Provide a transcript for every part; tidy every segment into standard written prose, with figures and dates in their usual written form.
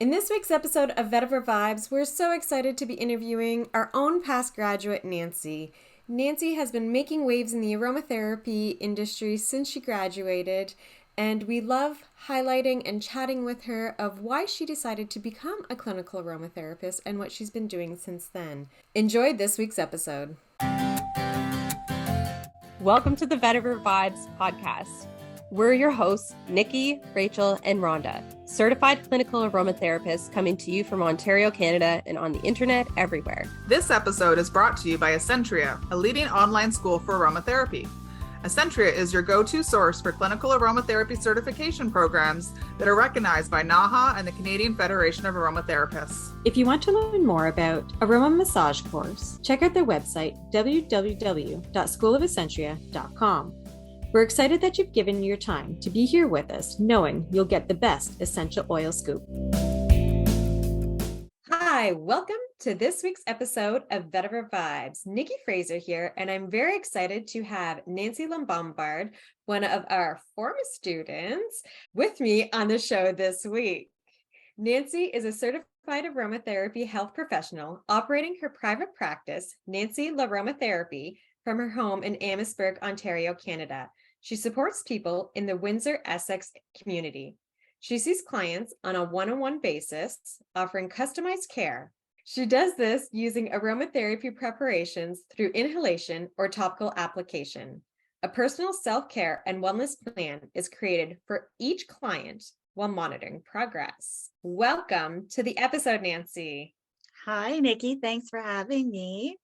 In this week's episode of Vetiver Vibes, we're so excited to be interviewing our own past graduate, Nancy. Nancy has been making waves in the aromatherapy industry since she graduated, and we love highlighting and chatting with her of why she decided to become a clinical aromatherapist and what she's been doing since then. Enjoy this week's episode. Welcome to the Vetiver Vibes podcast. We're your hosts, Nikki, Rachel, and Rhonda, certified clinical aromatherapists coming to you from Ontario, Canada, and on the internet everywhere. This episode is brought to you by Essentria, a leading online school for aromatherapy. Essentria is your go-to source for clinical aromatherapy certification programs that are recognized by NAHA and the Canadian Federation of Aromatherapists. If you want to learn more about Aroma Massage course, check out their website, www.schoolofessentria.com. We're excited that you've given your time to be here with us, knowing you'll get the best essential oil scoop. Hi, welcome to this week's episode of Vetiver Vibes. Nikki Fraser here, and I'm very excited to have Nancy Labombard, one of our former students, with me on the show this week. Nancy is a certified aromatherapy health professional operating her private practice, Nancy Laromatherapy, from her home in Amherstburg, Ontario, Canada. She supports people in the Windsor Essex community. She sees clients on a one-on-one basis, offering customized care. She does this using aromatherapy preparations through inhalation or topical application. A personal self-care and wellness plan is created for each client while monitoring progress. Welcome to the episode, Nancy. Hi, Nikki. Thanks for having me.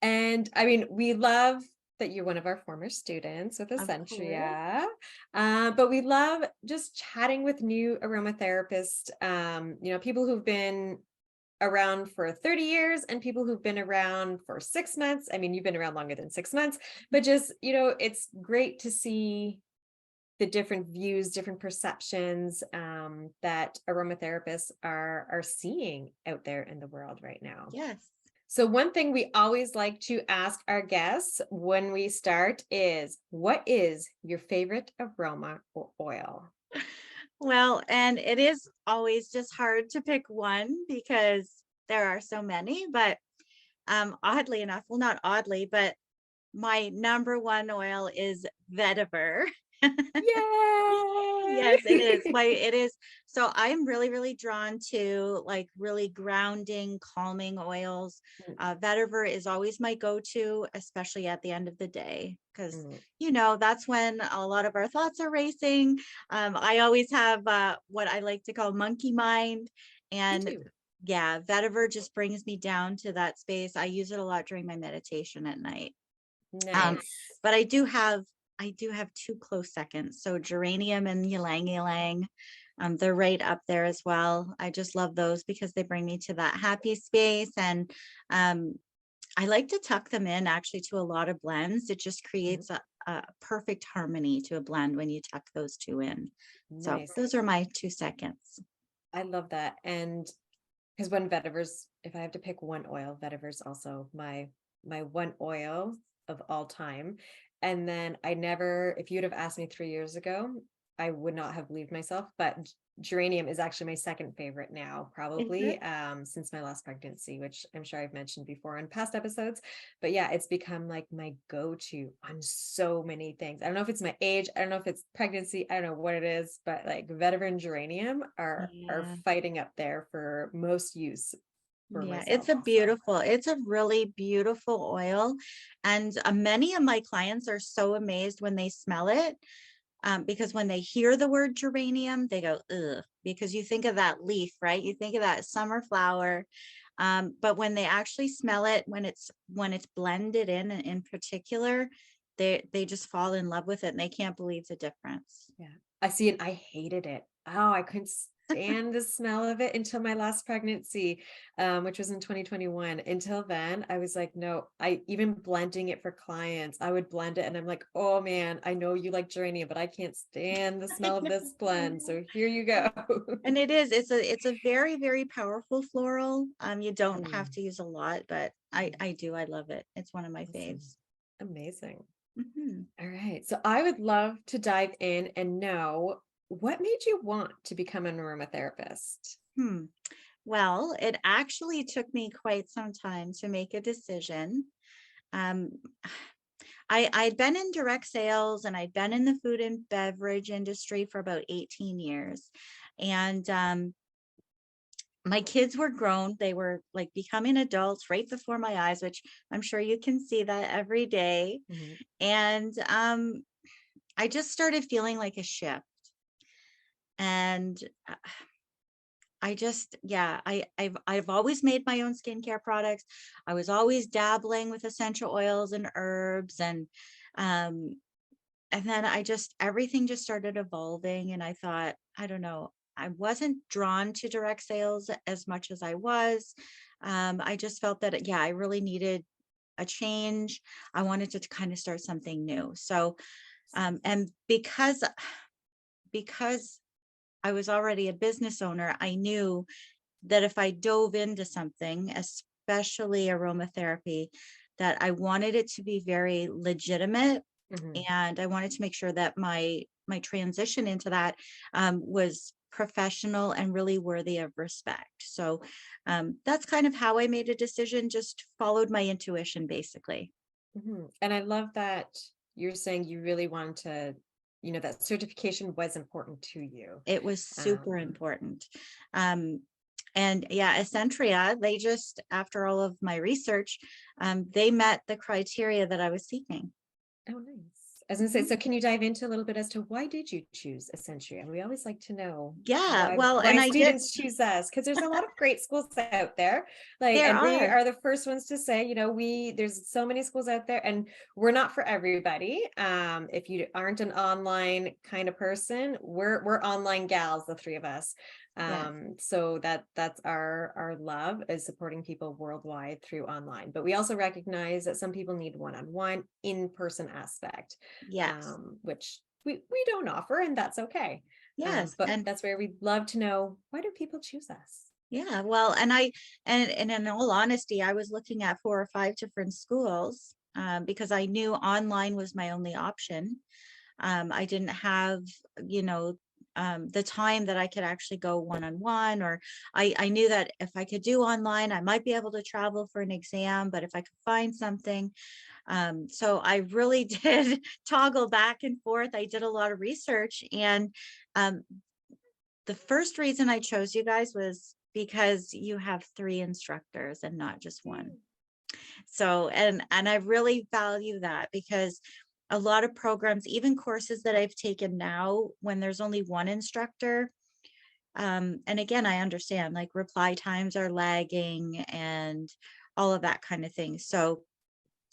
And we love that you're one of our former students with Essentria, but we love just chatting with new aromatherapists, people who've been around for 30 years and people who've been around for 6 months. I mean, you've been around longer than 6 months, but just, it's great to see the different views, different perceptions that aromatherapists are seeing out there in the world right now. Yes. So one thing we always like to ask our guests when we start is, what is your favorite aroma or oil? Well, and it is always just hard to pick one because there are so many, but oddly enough, well, not oddly, but my number one oil is Vetiver. Yay! Yes, it is. It is. So I'm really, really drawn to like really grounding, calming oils. Vetiver is always my go-to, especially at the end of the day, because that's when a lot of our thoughts are racing. I always have what I like to call monkey mind, and yeah, Vetiver just brings me down to that space. I use it a lot during my meditation at night. Nice. But I do have two close seconds. So geranium and ylang ylang, they're right up there as well. I just love those because they bring me to that happy space. And I like to tuck them in actually to a lot of blends. It just creates a perfect harmony to a blend when you tuck those two in. Nice. So those are my 2 seconds. I love that. And because if I have to pick one oil, Vetiver's also my one oil of all time. And then if you would have asked me 3 years ago, I would not have believed myself, but geranium is actually my second favorite now, probably, since my last pregnancy, which I'm sure I've mentioned before in past episodes. But yeah, it's become like my go-to on so many things. I don't know if it's my age, I don't know if it's pregnancy, I don't know what it is, but like Vetiver and geranium are fighting up there for most use. Yeah, it's a really beautiful oil. And many of my clients are so amazed when they smell it. Because when they hear the word geranium, they go, ugh, because you think of that leaf, right? You think of that summer flower. But when they actually smell it, when it's blended in particular, they just fall in love with it and they can't believe the difference. Yeah, I see it. I hated it. Oh, I couldn't stand the smell of it until my last pregnancy, which was in 2021. Until then, I was like, no, even blending it for clients, I would blend it and I'm like, oh man, I know you like geranium, but I can't stand the smell of this blend. So here you go. And it's a very, very powerful floral. You don't have to use a lot, but I love it. It's one of my faves. Amazing. All right. So I would love to dive in and know, what made you want to become an aromatherapist? Hmm. Well, it actually took me quite some time to make a decision. Um, I'd been in direct sales and I'd been in the food and beverage industry for about 18 years. And my kids were grown. They were like becoming adults right before my eyes, which I'm sure you can see that every day. Mhm. And I just started feeling like a shift. And I just, yeah, I've always made my own skincare products. I was always dabbling with essential oils and herbs, um, and then everything just started evolving, and I thought, I don't know, I wasn't drawn to direct sales as much as I was. I just felt that, yeah, I really needed a change. I wanted to kind of start something new. So, and because I was already a business owner, I knew that if I dove into something, especially aromatherapy, that I wanted it to be very legitimate, Mhm. and I wanted to make sure that my transition into that was professional and really worthy of respect. So that's kind of how I made a decision. Just followed my intuition, basically. Mhm. And I love that you're saying you really want to, that certification was important to you. It was super Um, important. Um, and yeah, Essentria, they just, after all of my research, they met the criteria that I was seeking. oh, nice. I was gonna say, Mhm. so can you dive into a little bit as to why did you choose Essentria? We always like to know Yeah, why well, why and I did, students choose us, because there's a lot of great schools out there. Like, there and we are, are the first ones to say, there's so many schools out there, and we're not for everybody. If you aren't an online kind of person, we're online gals, the three of us. yes, So that's our love, is supporting people worldwide through online. But we also recognize that some people need one-on-one in-person aspect, yes, which we don't offer, and that's okay. yes. But And that's where we'd love to know, why do people choose us? yeah, well, and in all honesty, I was looking at 4 or 5 different schools because I knew online was my only option. I didn't have, you know, the time that I could actually go one-on-one, or I knew that if I could do online, I might be able to travel for an exam, but if I could find something. So I really did toggle back and forth. I did a lot of research, and um, the first reason I chose you guys was because you have 3 instructors and not just one. Mm. So, and I really value that, because a lot of programs, even courses that I've taken now, when there's only one instructor, and again, I understand like reply times are lagging and all of that kind of thing. So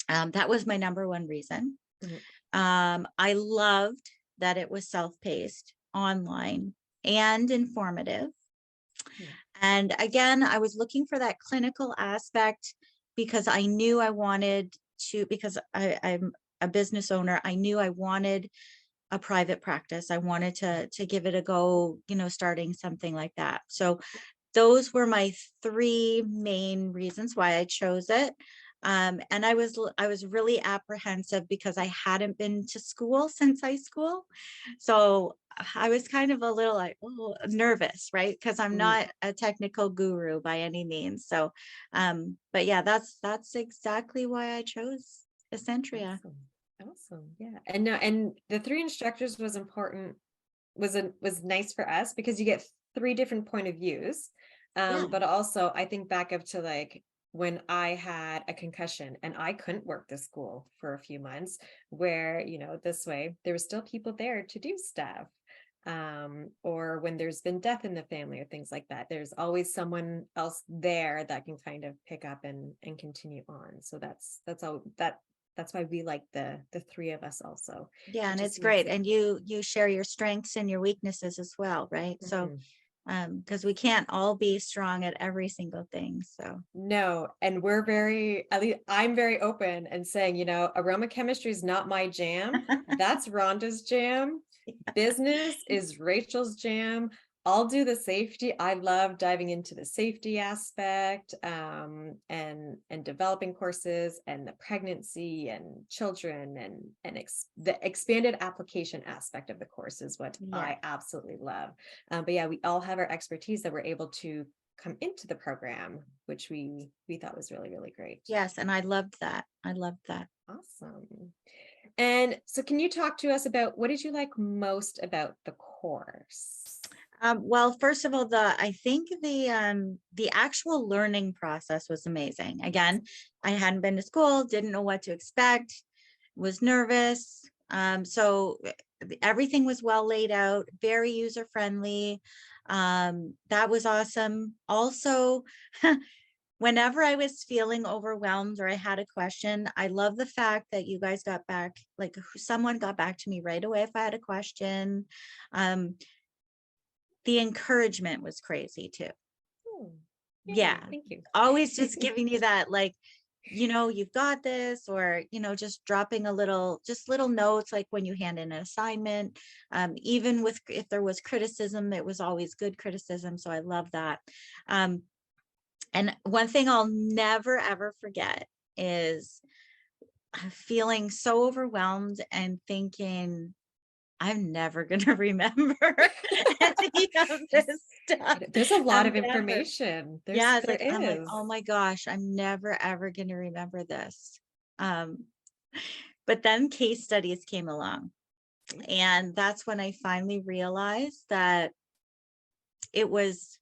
that was my number one reason. Mhm. I loved that it was self-paced, online, and informative. Yeah. And again, I was looking for that clinical aspect because I knew I wanted to, because I'm a business owner, I knew I wanted a private practice. I wanted to give it a go, starting something like that. So those were my 3 main reasons why I chose it. And I was really apprehensive because I hadn't been to school since high school. So I was kind of a little like, oh, nervous, right? Because I'm Mhm. not a technical guru by any means. So but yeah, that's exactly why I chose Essentria. Awesome. Awesome. Yeah. And no, and the three instructors was important, was nice for us because you get three different point of views. Yeah. But also I think back up to like when I had a concussion and I couldn't work the school for a few months, where, this way there were still people there to do stuff. Or when there's been death in the family or things like that, there's always someone else there that can kind of pick up and continue on. So that's why we like the three of us also. Yeah, It and it's just makes great. it. And you share your strengths and your weaknesses as well, right? So Mhm. because we can't all be strong at every single thing. So No, and we're very, at least I'm very open and saying, aroma chemistry is not my jam. That's Rhonda's jam. Business is Rachel's jam. I'll do the safety. I love diving into the safety aspect, and developing courses and the pregnancy and children and the expanded application aspect of the course is what Yeah. I absolutely love. But yeah, we all have our expertise that we're able to come into the program, which we thought was really, really great. Yes. And I loved that. I loved that. Awesome. And so can you talk to us about what did you like most about the course? Well, first of all, I think the actual learning process was amazing. Again, I hadn't been to school, didn't know what to expect, was nervous. So everything was well laid out, very user friendly. That was awesome. Also, whenever I was feeling overwhelmed or I had a question, I love the fact that you guys got back, like someone got back to me right away if I had a question. Um, the encouragement was crazy too. Oh, Yeah. yay, thank you. Always just giving you that, like, you've got this, or, just dropping just little notes, like when you hand in an assignment, even with, if there was criticism, it was always good criticism. So I love that. Um, and one thing I'll never, ever forget is feeling so overwhelmed and thinking, I'm never going to remember any of this stuff. There's a lot I'm of never. information. Yeah, it's There like, I'm like, is. oh my gosh, I'm never ever going to remember this. Um, but then case studies came along. And that's when I finally realized that it was,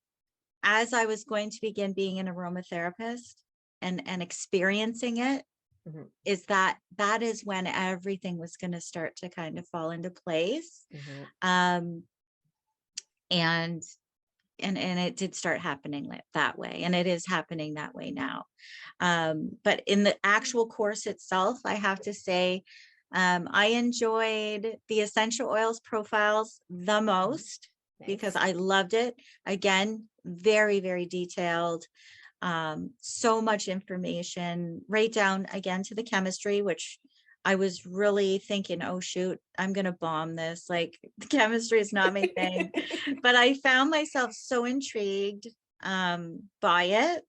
as I was going to begin being an aromatherapist and experiencing it, Mhm, is that is when everything was going to start to kind of fall into place. mhm. Um, and and it did start happening that way, and it is happening that way now. But in the actual course itself, I have to say, I enjoyed the essential oils profiles the most because Nice. I loved it. Again, very, very detailed. So much information, right down again to the chemistry, which I was really thinking, oh shoot, I'm gonna bomb this. Like, the chemistry is not my thing. But I found myself so intrigued by it.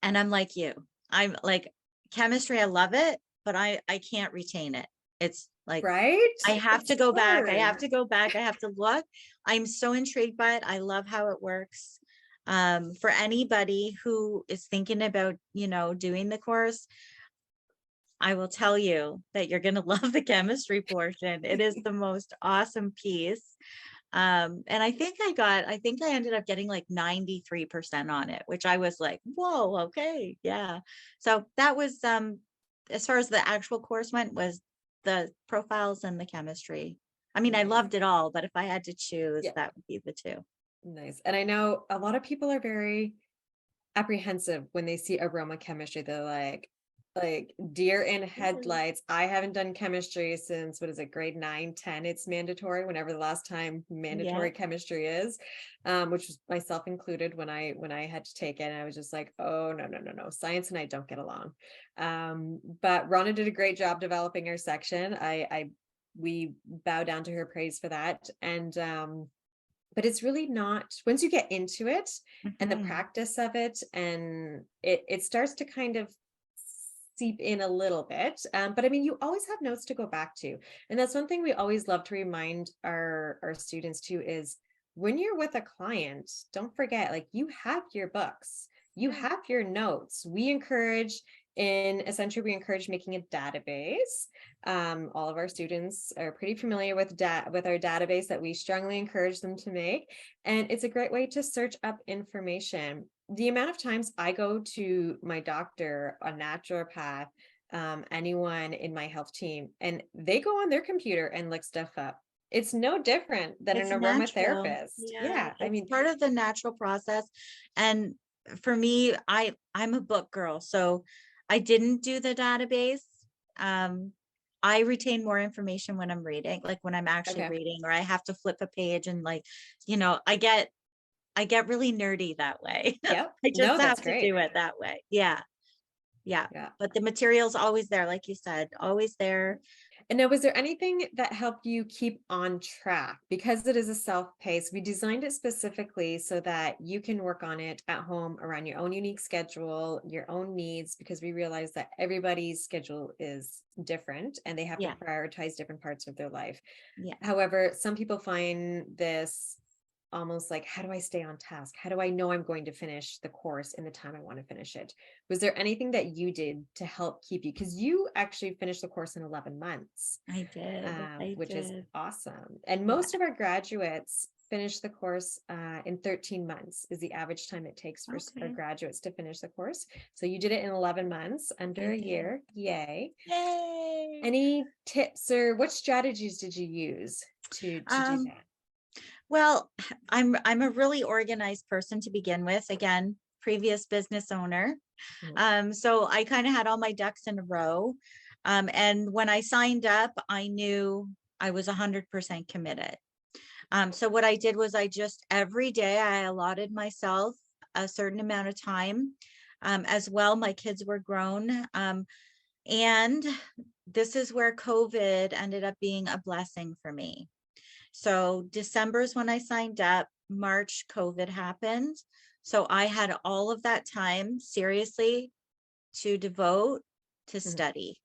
And I'm like you. I'm like, chemistry, I love it, but I can't retain it. It's like, Right? I have It's to go back. I have hard. to go back. I have to look. I'm so intrigued by it. I love how it works. For anybody who is thinking about, doing the course, I will tell you that you're going to love the chemistry portion. It is the most awesome piece. And I think I ended up getting like 93% on it, which I was like, whoa, okay, yeah. So that was, as far as the actual course went, was the profiles and the chemistry. I mean, I Nice. loved it all, but if I had to choose, Yeah, that would be the two. nice. And I know a lot of people are very apprehensive when they see aroma chemistry. They're like deer in Mhm. headlights. I haven't done chemistry since, what is it, grade 9, 10. It's mandatory whenever the last time Yeah, mandatory chemistry is, which was myself included when I had to take it. And I was just like, oh no, no, no, no. Science and I don't get along. But Rhonda did a great job developing our section. We bow down to her praise for that. And but it's really not, once you get into it and the mhm. practice of it, and it starts to kind of seep in a little bit. But I mean, you always have notes to go back to. And that's one thing we always love to remind our students too, is when you're with a client, don't forget, like, you have your books, you Yeah. have your notes. We encourage, in Essentially, we encourage making a database. All of our students are pretty familiar with our database that we strongly encourage them to make. And it's a great way to search up information. The amount of times I go to my doctor, a naturopath, anyone in my health team, and they go on their computer and look stuff up. It's no different than an It's natural. aromatherapist. Yeah, Yeah, I it's mean, part of the natural process. And for me, I'm a book girl, so I didn't do the database. Um, I retain more information when I'm reading, like when I'm actually okay. reading, or I have to flip a page and, like, I get really nerdy that way. Yep. I just No, that's have to great. do it that way. Yeah, yeah. Yeah. But the material's always there, like you said, always there. And now, was there anything that helped you keep on track? Because it is a self-paced, we designed it specifically so that you can work on it at home around your own unique schedule, your own needs, because we realize that everybody's schedule is different and they have to Yeah. prioritize different parts of their life. Yeah. However, some people find this almost like, how do I stay on task? How do I know I'm going to finish the course in the time I want to finish it? Was there anything that you did to help keep you? Because you actually finished the course in 11 months, I did. I which is did. awesome. And Yeah. most of our graduates finish the course in 13 months is the average time it takes for our Okay. graduates to finish the course. So you did it in 11 months, under I a did. year. Yay. Yay. Any tips or what strategies did you use to do Um, that? well, I'm a really organized person to begin with. Again, previous business owner. Mhm, So I kind of had all my ducks in a row. And when I signed up, I knew I was 100% committed. So what I did was I just every day I allotted myself a certain amount of time. As well, my kids were grown. And this is where COVID ended up being a blessing for me. So December is when I signed up. March, COVID happened. So I had all of that time seriously to devote to mhm. study.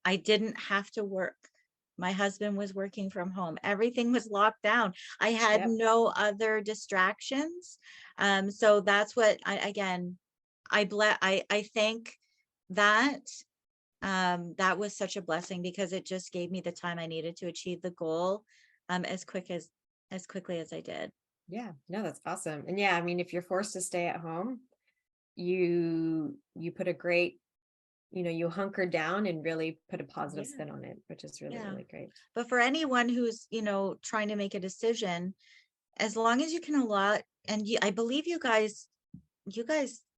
I didn't have to work. My husband was working from home. Everything was locked down. I had Yep. no other distractions. So that's what again, I think that that was such a blessing because it just gave me the time I needed to achieve the goal as quickly as I did. Yeah, no, that's awesome. And yeah, I mean, if you're forced to stay at home, you put a great, you hunker down and really put a positive Yeah. spin on it, which is really, Yeah. really great. But for anyone who's, trying to make a decision, as long as you can allot, and I believe you guys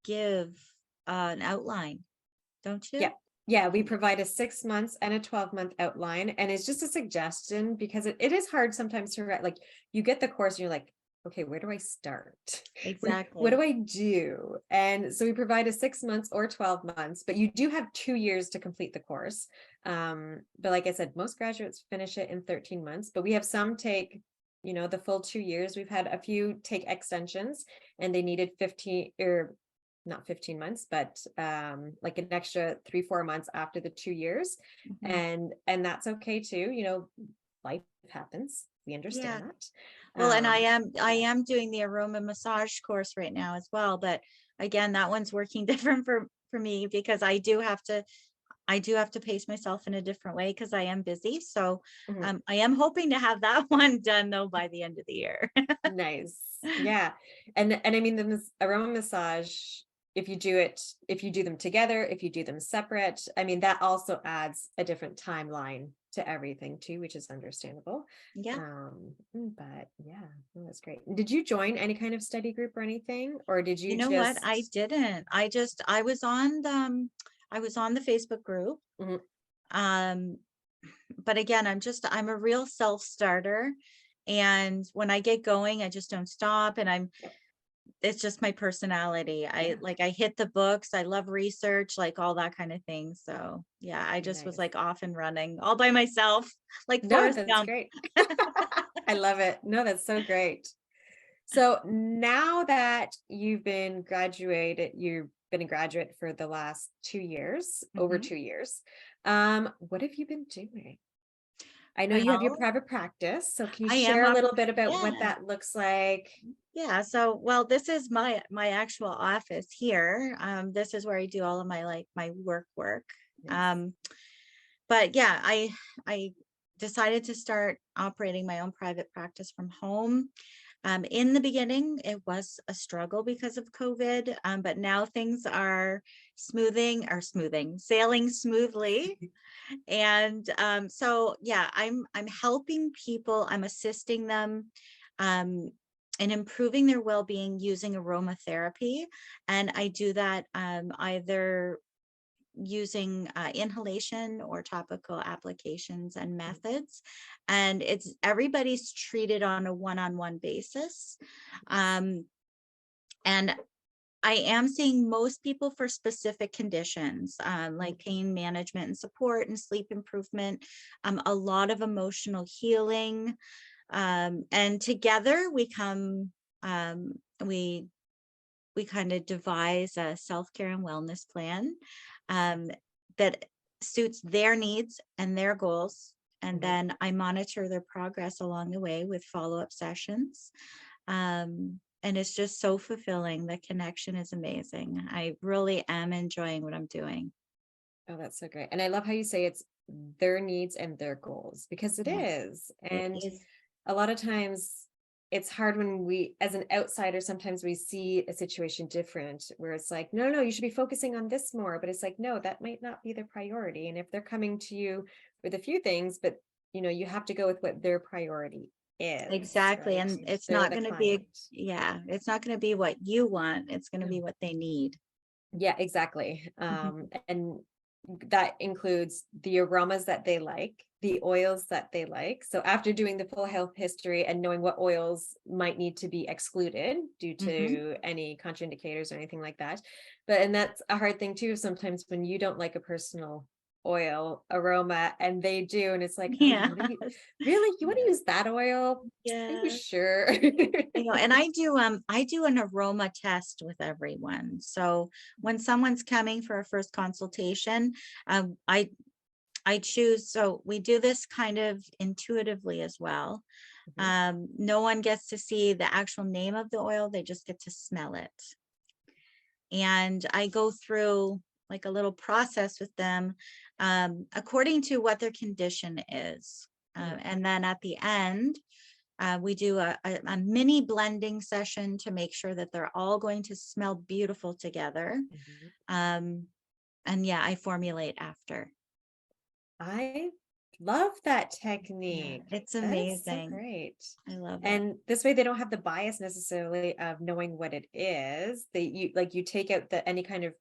give an outline, don't Yeah. you? Yeah, we provide a 6 months and a 12-month outline. And it's just a suggestion because it is hard sometimes to write. Like, you get the course and you're like, okay, where do I start? What Exactly. do I do? And so we provide a 6 months or 12 months, but you do have 2 years to complete the course. But like I said, most graduates finish it in 13 months, but we have some take, the full 2 years. We've had a few take extensions and they needed 15 or not 15 months, but like an extra 3, 4 months after the 2 years. Mhm. And that's okay too. Life happens. We Yeah. understand that. Well, and I Um, am I but am doing the aroma massage course right now as well, but again, that one's working different for me because I do have to pace myself in a different way because I am busy. So mhm. I am hoping to have that one done though by the end of the year. Nice. Yeah. And I mean the aroma massage, if you do them together, if you do them separate, I mean that also adds a different timeline to everything too, which is understandable. Yeah. But yeah, no, that's great. Did you join any kind of study group or anything? Or did You you know what? I just didn't. I was on the Facebook group. Mhm. Um, but again, I'm a real self-starter. And when I get going, I just don't stop. And Yep. it's just my personality. I Yeah, like I hit the books, I love research, like all that kind of thing. So yeah, I just was nice. like off and running all by myself, like No, Forrest that's Gump. great. I love it. No, that's so great. So now that you've been a graduate for the last 2 years, over Mhm. 2 years. What have you been doing? I know you have your Well, private practice, so can you I share am a up. little bit about what Yeah. that looks like? Yeah. So, well, this is my actual office here. This is where I do all of my like my work. Nice. Um, but yeah, I decided to start operating my own private practice from home. In the beginning, it was a struggle because of COVID, but now things are sailing smoothly. And so yeah, I'm helping people, I'm assisting them um, in improving their well-being using aromatherapy. And I do that either using inhalation or topical applications and methods. And it's everybody's treated on a one-on-one basis. Nice. Um, and I am seeing most people for specific conditions, like pain management and support and sleep improvement, a lot of emotional healing. And together we come, we kind of devise a self-care and wellness plan um, that suits their needs and their goals. And Mhm. then I monitor their progress along the way with follow-up sessions. And it's just so fulfilling. The connection is amazing. I really am enjoying what I'm doing. Oh, that's so great. And I love how you say it's their needs and their goals, because it Yes, is. it And is. a lot of times it's hard when we, as an outsider, sometimes we see a situation different where it's like, no, no, you should be focusing on this more. But it's like, no, that might not be their priority. And if they're coming to you with a few things, but you have to go with what their priority is, Exactly. right? And it's They're not the going to be, client. yeah, it's not going to be what you want. It's going to No. be what they need. Yeah, exactly. And that includes the aromas that they like, the oils that they like. So after doing the full health history and knowing what oils might need to be excluded due Hmm. to any contraindicators or anything like that. And that's a hard thing too, sometimes when you don't like a personal oil aroma and they do, and it's like, oh, Yeah. what are you really? You want to Yeah. use that oil? Are you Yeah. sure? And I do an aroma test with everyone. So when someone's coming for a first consultation, um, I I choose, so we do this kind of intuitively as well. Mhm. No one gets to see the actual name of the oil, they just get to smell it. And I go through like a little process with them according to what their condition is. Yeah. And then at the end, we do a mini blending session to make sure that they're all going to smell beautiful together. Mhm. Um, and yeah, I formulate after. I love that Yeah, technique. it's That is so amazing. great. I love it. And this way they don't have the bias necessarily of knowing what it is. You take out the any kind of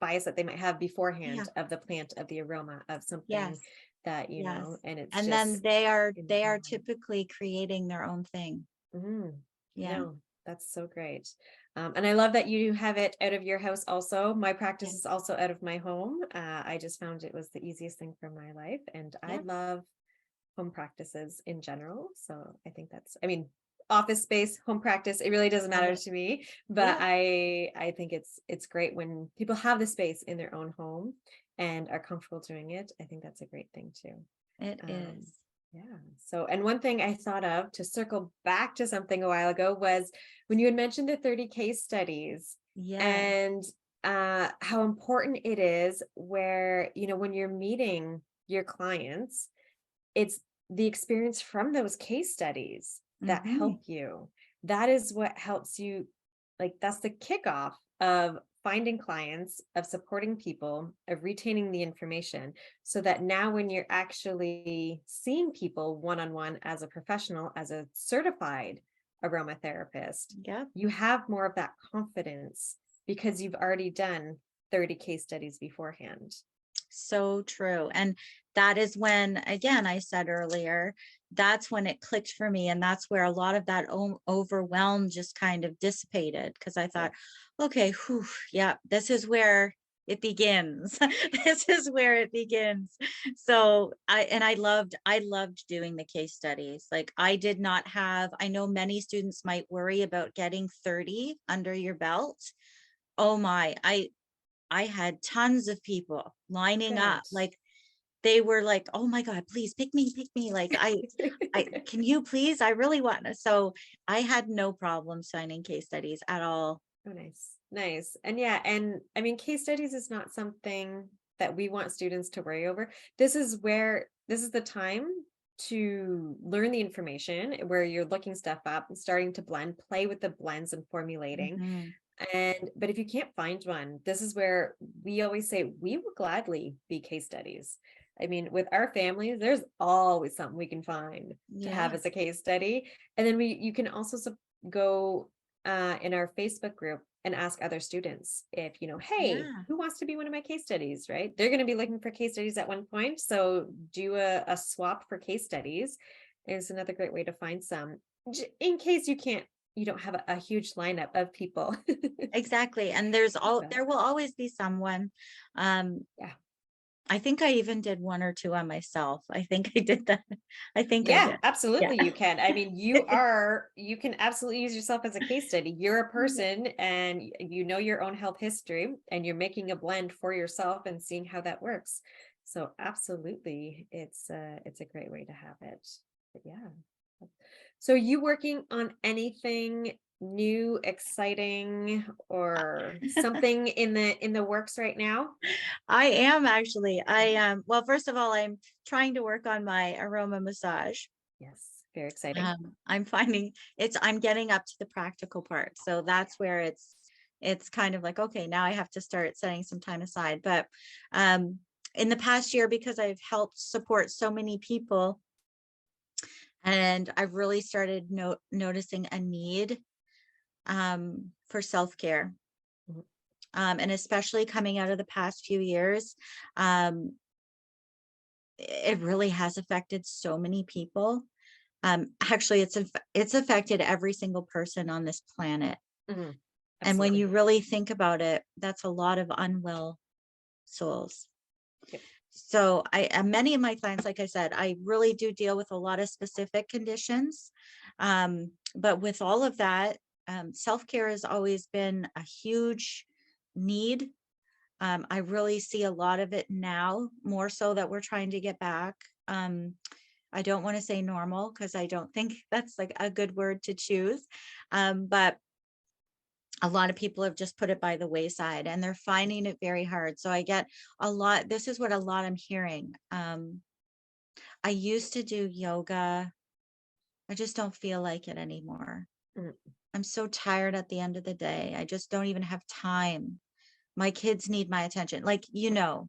bias that they might have Yeah. beforehand of the plant, of the aroma of something Yes. that, Yes. and it's And then just in the they are moment. typically creating their own thing. Mhm. Yeah. No, that's so great. And I love that you have it out of your house also. My practice Yeah. is also out of my home. I just found it was the easiest thing for my life. And I Yeah. love home practices in general. So I think I mean, office space, home practice, it really doesn't Love matter it. to me, but Yeah. I think it's great when people have the space in their own home and are comfortable doing it. I think that's a great thing too. It Um, is. yeah. So, and one thing I thought of to circle back to something a while ago was when you had mentioned the 30 case studies Yeah. and how important it is where, when you're meeting your clients, it's the experience from those case studies that Hmm. help you. That is what helps you, like, that's the kickoff of finding clients, of supporting people, of retaining the information, so that now when you're actually seeing people one on one as a professional, as a certified aromatherapist, Yep. you have more of that confidence because you've already done 30 case studies beforehand. So true. And that is when, again, I said earlier, that's when it clicked for me. And that's where a lot of that overwhelm just kind of dissipated because I Yeah. thought, okay, whew, yeah, this is where it begins. This is where it begins. So I loved doing the case studies. Like I did not have, I know many students might worry about getting 30 under your belt. Oh my, I had tons of people lining up. Good. Like they were like, "Oh my God, please pick me. Like I can you please? I really want to." So I had no problem signing case studies at all. Oh, nice. Nice. And yeah, and I mean, case studies is not something that we want students to worry over. This is the time to learn the information where you're looking stuff up and starting to blend, play with the blends and formulating. Mhm. But if you can't find one, this is where we always say we will gladly be case studies. I mean, with our families, there's always something we can find to have Yeah. as a case study. And then you can also go in our Facebook group and ask other students if, hey, Yeah. who wants to be one of my case studies, right? They're going to be looking for case studies at one point. So do a swap for case studies is another great way to find some in case you can't you don't have a huge lineup of people. Exactly. And But there will always be someone. Um, yeah. I think I even did one or two on myself. I think I did that. I think I Yeah, did. Yeah. absolutely you can. I mean, you can absolutely use yourself as a case study. You're a person and you know your own health history and you're making a blend for yourself and seeing how that works. So absolutely, it's a great way to have it. But yeah. So you working on anything new, exciting, or something in the works right now? I am actually. Well, first of all, I'm trying to work on my aroma massage. Yes, very exciting. I'm finding I'm getting up to the practical part. So that's where it's kind of like, okay, now I have to start setting some time aside. But um, in the past year, because I've helped support so many people, and I've really started noticing a need for self-care. Mhm. And especially coming out of the past few years, um, it really has affected so many people. Actually, it's affected every single person on this planet. Mhm. And when you Absolutely. really think about it, that's a lot of unwell souls. Yep. So many of my clients, like I said, I really do deal with a lot of specific conditions. But with all of that, self-care has always been a huge need. I really see a lot of it now, more so that we're trying to get back. I don't want to say normal because I don't think that's like a good word to choose. But a lot of people have just put it by the wayside and they're finding it very hard. So I get a lot, this is what a lot I'm hearing. I used to do yoga. I just don't feel like it anymore. Mhm. I'm so tired at the end of the day. I just don't even have time. My kids need my attention. Like, Yeah.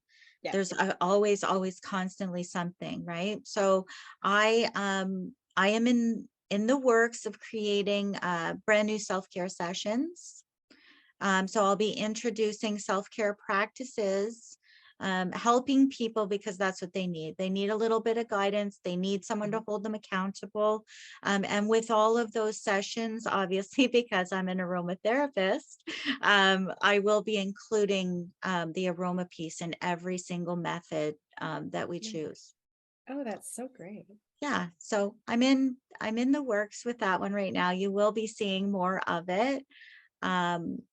there's always constantly something, right? So I am in the works of creating brand new self-care sessions. So I'll be introducing self-care practices, helping people because that's what they need. They need a little bit of guidance. They need someone to Mhm. hold them accountable. And with all of those sessions, obviously, because I'm an aromatherapist, I will be including the aroma piece in every single method that we Yeah. choose. Oh, that's so great. Yeah, so I'm in the works with that one right now. You will be seeing more of it. Um,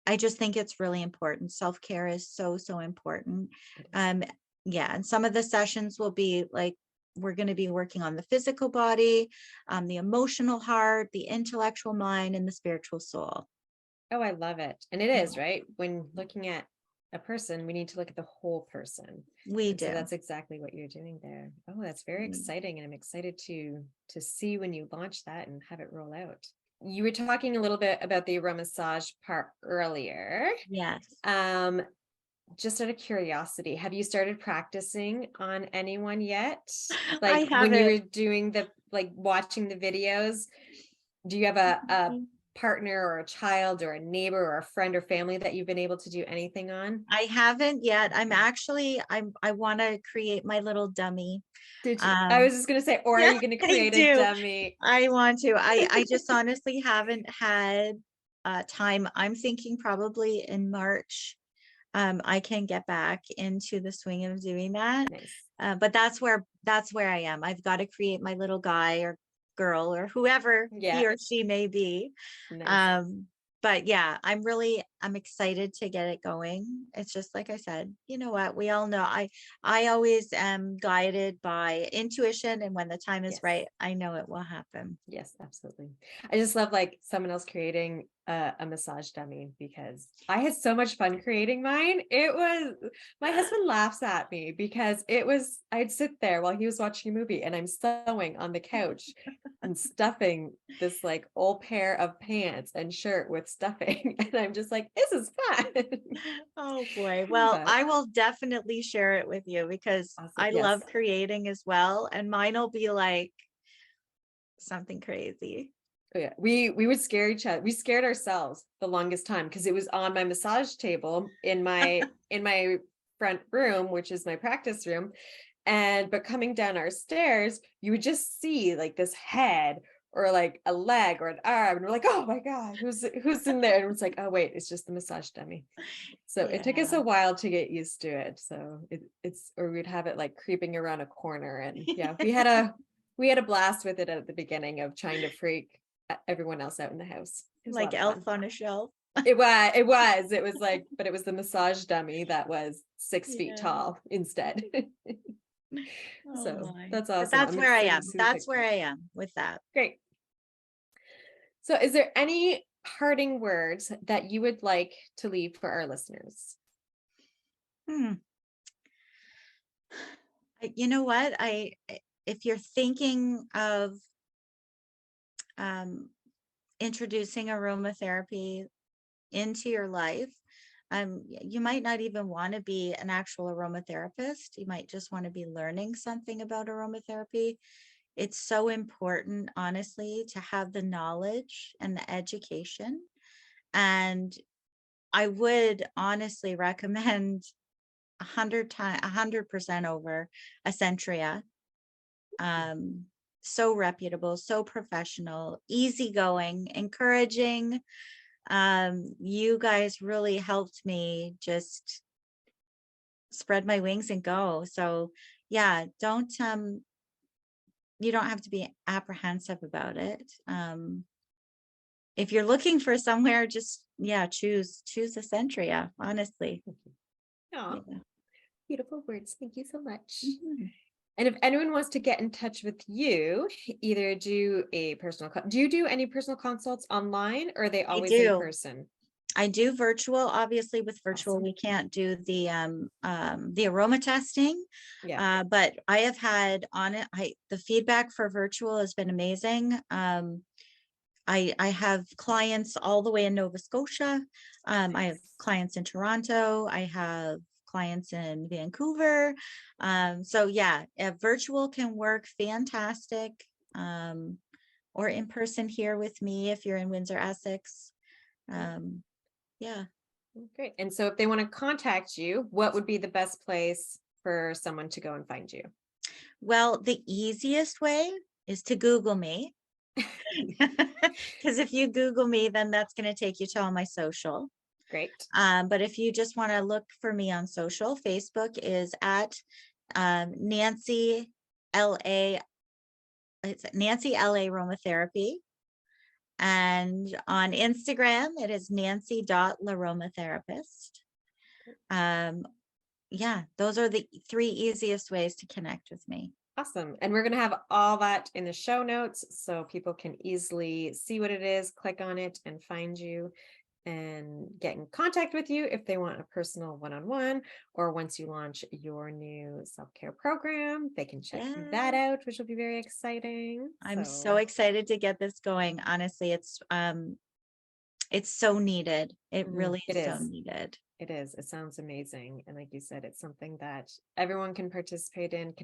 I just think it's really important. Self-care is so, so important. It is. Um, yeah, and some of the sessions will be like, we're going to be working on the physical body, the emotional heart, the intellectual mind, and the spiritual soul. Oh, I love it. And it Yeah, is, right? When looking at a person, we need to look at the whole person. we And so do. that's exactly what you're doing there. Oh, that's very We- exciting. And I'm excited to see when you launch that and have it roll out. You were talking a little bit about the aroma massage part earlier. Yes, Um, just out of curiosity, have you started practicing on anyone yet? I Like when you haven't. were doing like watching the videos, do you have a partner or a child or a neighbor or a friend or family that you've been able to do anything on? I haven't yet. Okay. I want to create my little dummy. Did you? I Um, was just gonna say, or are yeah, you gonna I create a do. dummy? I want to. I just honestly haven't had time. I'm thinking probably in March, I can get back into the swing of doing that. Nice. But that's where I am. I've got to create my little guy or girl or whoever Yeah, he or she may be. nice. Um, but yeah, I'm excited to get it going. It's just like I said, you know what? We all know I always am guided by intuition, and when the time is Yes. right, I know it will happen. Yes, absolutely. I just love like someone else creating a massage dummy because I had so much fun creating mine. It was my husband laughs at me because I'd sit there while he was watching a movie and I'm sewing on the couch and stuffing this like old pair of pants and shirt with stuffing. And I'm just like, this is fun. Oh boy. Well, But I will definitely share it with you because awesome. I Yes. love creating as well. And mine will be like something crazy. Oh, yeah, we would scare each other. We scared ourselves the longest time because it was on my massage table in my front room, which is my practice room. And but coming down our stairs, you would just see like this head or like a leg or an arm. And we're like, oh my God, who's in there? And it's like, oh wait, it's just the massage dummy. So it took us Yeah. a while to get used to it. So it's, or we'd have it like creeping around a corner. And yeah, we had a blast with it at the beginning of trying to freak everyone else out in the house. It was a Like lot of fun. Elf on a Shelf. It was like, but it was the massage dummy that was 6 feet Yeah. tall instead. Oh So my. that's But awesome. that's I'm where I excited am. to see the That's where picture. I am with that. Great. So is there any parting words that you would like to leave for our listeners? Hmm. You know what? If you're thinking of um, introducing aromatherapy into your life, you might not even want to be an actual aromatherapist. You might just want to be learning something about aromatherapy. It's so important, honestly, to have the knowledge and the education. And I would honestly recommend 100% over Essentria. So reputable, so professional, easygoing, encouraging. You guys really helped me just spread my wings and go. So yeah, you don't have to be apprehensive about it. If you're looking for somewhere, just choose Essentria, honestly. Oh, Yeah. beautiful words. Thank you so much. Mhm. And if anyone wants to get in touch with you, either do do you do any personal consults online, or are they I always in do. person? I do virtual. Obviously, with virtual, Awesome. we can't do the aroma testing. Yeah. But I have had on it, the feedback for virtual has been amazing. I have clients all the way in Nova Scotia. I have clients in Toronto. I have clients in Vancouver. So yeah, virtual can work fantastic. Or in person here with me if you're in Windsor, Essex. Yeah. Great. And so if they want to contact you, what would be the best place for someone to go and find you? Well, the easiest way is to Google me. Because if you Google me, then that's going to take you to all my social. Great. But if you just want to look for me on social, Facebook is at Nancy LA. It's Nancy LA Aromatherapy. And on Instagram, it is nancy.laromatherapist. Yeah, those are the 3 easiest ways to connect with me. Awesome. And we're going to have all that in the show notes so people can easily see what it is, click on it, and find you and get in contact with you if they want a personal one-on-one, or once you launch your new self-care program, they can check that Yeah. out, which will be very exciting. I'm so excited to get this going. Honestly, it's so needed. It really It is so is. needed. It is. It sounds amazing. And like you said, it's something that everyone can participate in,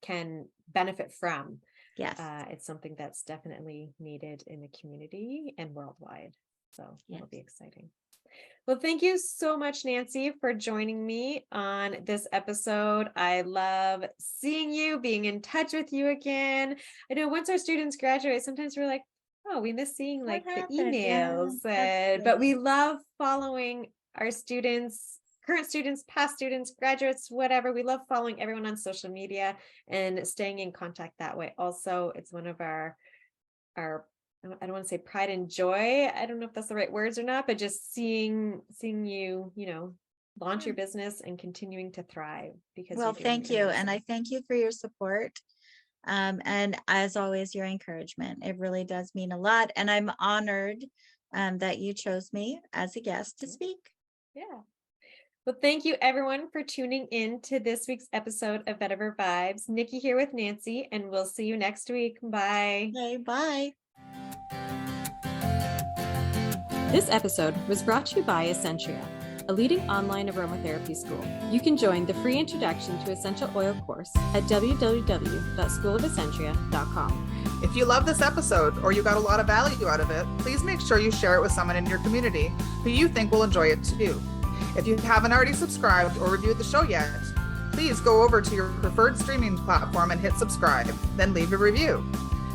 can benefit from. Yes. It's something that's definitely needed in the community and worldwide. So Yes. it'll be exciting. Well, thank you so much, Nancy, for joining me on this episode. I love seeing you, being in touch with you again. I know once our students graduate, sometimes we're like, oh, we miss seeing What like the happened? Yeah, emails, that's but we good. love following our students, current students, past students, graduates, whatever. We love following everyone on social media and staying in contact that way. Also, it's one of our I don't want to say pride and joy. I don't know if that's the right words or not, but just seeing you, launch Yeah. your business and continuing to thrive because Well, you're doing thank you. And I amazing. thank you for your support. And as always, your encouragement. It really does mean a lot. And I'm honored that you chose me as a guest to speak. Yeah. Well, thank you everyone for tuning in to this week's episode of Vetiver Vibes. Nikki here with Nancy, and we'll see you next week. Bye. Okay, bye. This episode was brought to you by Essentria, a leading online aromatherapy school. You can join the free Introduction to Essential Oil course at www.schoolofessentria.com. If you love this episode or you got a lot of value out of it, please make sure you share it with someone in your community who you think will enjoy it too. If you haven't already subscribed or reviewed the show yet, please go over to your preferred streaming platform and hit subscribe, then leave a review.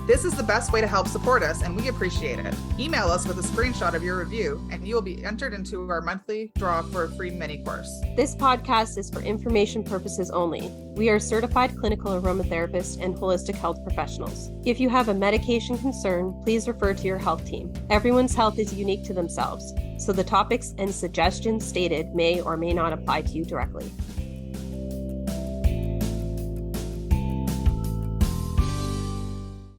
This is the best way to help support us, and we appreciate it. Email us with a screenshot of your review, and you will be entered into our monthly draw for a free mini course. This podcast is for information purposes only. We are certified clinical aromatherapists and holistic health professionals. If you have a medication concern, please refer to your health team. Everyone's health is unique to themselves, so the topics and suggestions stated may or may not apply to you directly.